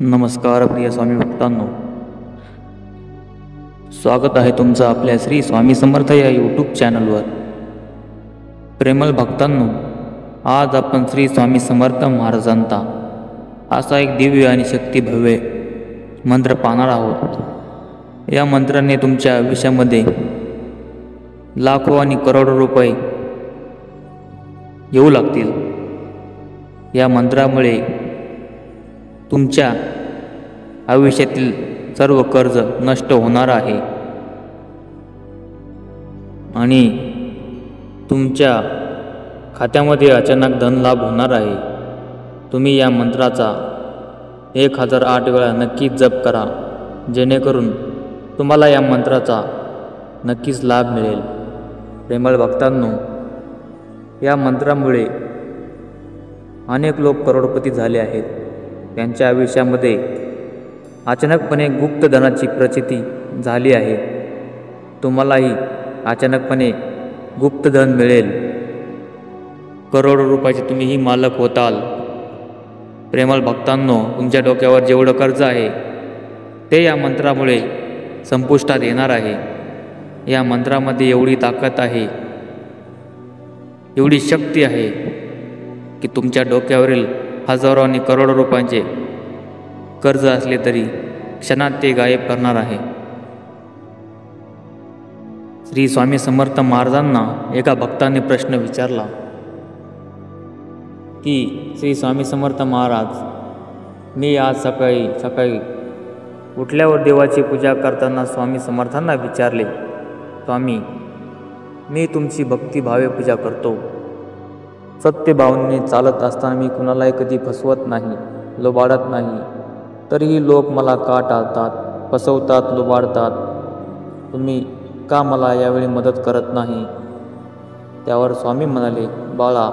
नमस्कार प्रिय स्वामी भक्तांनो, स्वागत आहे तुमचं आपल्या श्री स्वामी समर्थ या यूट्यूब चॅनलवर. प्रेमळ भक्तांनो, आज आपण श्री स्वामी समर्थ महाराजांचा असा एक दिव्य आणि शक्तिभव्य मंत्र पाहणार आहोत. या मंत्राने तुमच्या आयुष्यामध्ये लाखो आणि करोडो रुपये येऊ लागतील. या मंत्रामुळे तुमच्या आयुष्यातील सर्व कर्ज नष्ट होणार आहे आणि तुमच्या खात्यामध्ये अचानक धनलाभ होणार आहे. तुम्ही या मंत्राचा 1008 वेळा नक्कीच जप करा, जेणेकरून तुम्हाला या मंत्राचा नक्कीच लाभ मिळेल. प्रेमळ भक्तांनो, या मंत्रामुळे अनेक लोक करोडपती झाले आहेत. त्यांच्या आयुष्यामध्ये अचानकपणे गुप्त धनाची प्रचिती झाली आहे. तुम्हालाही अचानकपणे गुप्त धन मिळेल. करोडो रुपयाचे तुम्हीही मालक होताल. प्रेमळ भक्तांनो, तुमच्या डोक्यावर जेवढं कर्ज आहे ते या मंत्रामुळे संपुष्टात येणार आहे. या मंत्रामध्ये एवढी ताकद आहे, एवढी शक्ती आहे की तुमच्या डोक्यावरील हजारो आणि करोडो रुपयांचे कर्ज असले तरी क्षणात ते गायब करणार आहे. श्री स्वामी समर्थ महाराजांना एका भक्ताने प्रश्न विचारला की, श्री स्वामी समर्थ महाराज, मी आज सकाळी उठल्यावर देवाची पूजा करताना स्वामी समर्थांना विचारले, स्वामी, मी तुमची भक्तिभावे पूजा करतो. सत्य भावनेने चालत असताना मी कुणालाही कधी फसवत नाही, लुबाडत नाही. तरीही लोक मला का टाळतात, फसवतात, लुबाडतात. तुम्ही का मला यावेळी मदत करत नाही? त्यावर स्वामी म्हणाले, बाळा,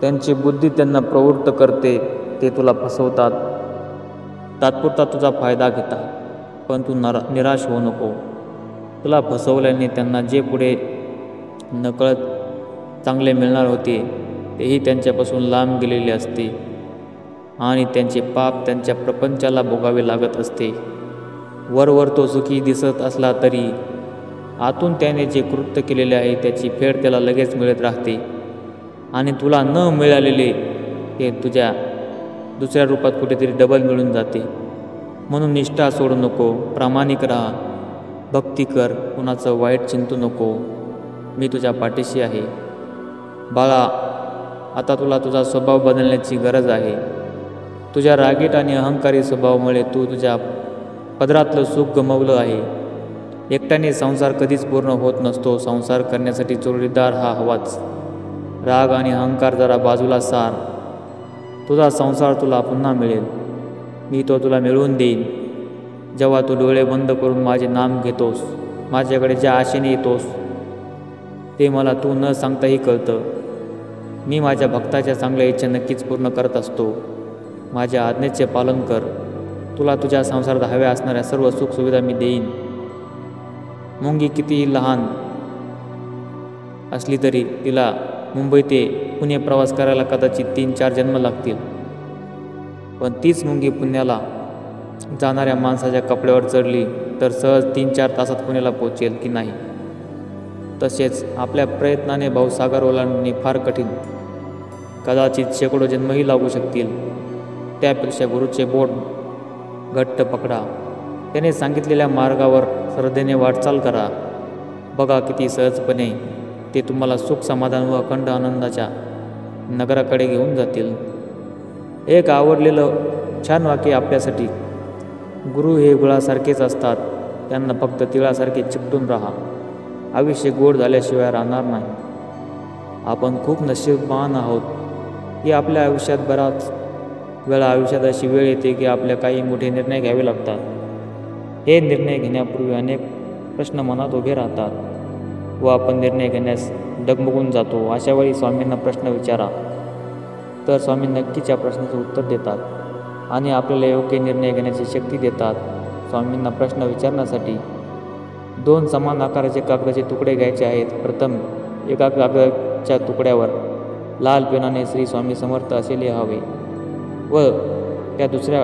त्यांची बुद्धी त्यांना प्रवृत्त करते. ते तुला फसवतात, तात्पुरता तुझा फायदा घेतात. पण तू निराश होऊ नको. तुला फसवल्याने त्यांना जे पुढे नकळत चांगले मिळणार होते तेही त्यांच्यापासून लांब गेलेले असते आणि त्यांचे पाप त्यांच्या प्रपंचाला भोगावे लागत असते. वरवर तो सुखी दिसत असला तरी आतून त्याने जे कृत्य केलेले आहे त्याची फेड त्याला लगेच मिळत राहते आणि तुला न मिळालेले ते तुझ्या दुसऱ्या रूपात कुठेतरी डबल मिळून जाते. म्हणून निष्ठा सोडू नको, प्रामाणिक राहा, भक्ती कर, कुणाचं वाईट चिंतू नको. मी तुझ्या पाठीशी आहे. बाळा, आता तुला तुझा स्वभाव बदलण्याची गरज आहे. तुझ्या रागीट आणि अहंकारी स्वभावामुळे तू तुझ्या पदरातलं सुख गमावलं आहे. एकट्याने संसार कधीच पूर्ण होत नसतो. संसार करण्यासाठी जोडीदार हा हवाच. राग आणि अहंकार जरा बाजूला सार. तुझा संसार तुला पुन्हा मिळेल. मी तो तुला मिळवून देईन. जेव्हा तू डोळे बंद करून माझे नाम घेतोस, माझ्याकडे ज्या आशेने येतोस ते मला तू न सांगताही कळतं. मी माझ्या भक्ताच्या चांगल्या इच्छा नक्कीच पूर्ण करत असतो. माझ्या आज्ञेचे पालन कर. तुला तुझ्या संसारात हव्या असणाऱ्या सर्व सुखसुविधा मी देईन. मुंगी कितीही लहान असली तरी तिला मुंबई ते पुणे प्रवास करायला कदाचित 3-4 जन्म लागतील. पण तीच मुंगी पुण्याला जाणाऱ्या माणसाच्या कपड्यावर चढली तर सहज 3-4 तासात पुण्याला पोहोचेल की नाही? तसेच आपल्या प्रयत्नाने भावसागर ओलांडणे फार कठीण, कदाचित शेकडो जन्मही लागू शकतील. त्यापेक्षा गुरुचे बोट घट्ट पकडा. त्याने सांगितलेल्या मार्गावर श्रद्धेने वाटचाल करा. बघा किती सहजपणे ते तुम्हाला सुख, समाधान व अखंड आनंदाच्या नगराकडे घेऊन जातील. एक आवडलेलं छान वाक्य आपल्यासाठी, गुरु हे गुळासारखेच असतात, त्यांना फक्त तिळासारखे चिकटून राहा. आयुष्य गोड झाल्याशिवाय राहणार नाही. आपण खूप नशीबवान आहोत की आपल्या आयुष्यात बराच वेळा अशी वेळ येते की आपल्या काही मोठे निर्णय घ्यावे लागतात. हे निर्णय घेण्यापूर्वी अनेक प्रश्न मनात उभे राहतात व आपण निर्णय घेण्यास डगमगून जातो. अशा वेळी स्वामींना प्रश्न विचारा, तर स्वामी नक्कीच या प्रश्नाचं उत्तर देतात आणि आपल्याला योग्य निर्णय घेण्याची शक्ती देतात. स्वामींना प्रश्न विचारण्यासाठी 2 समान आकाराचे कागदाचे तुकडे घ्यायचे आहेत. प्रथम एका कागदाच्या तुकड्यावर लाल पेनाने श्री स्वामी समर्थ असे लिहावे व त्या दुसऱ्या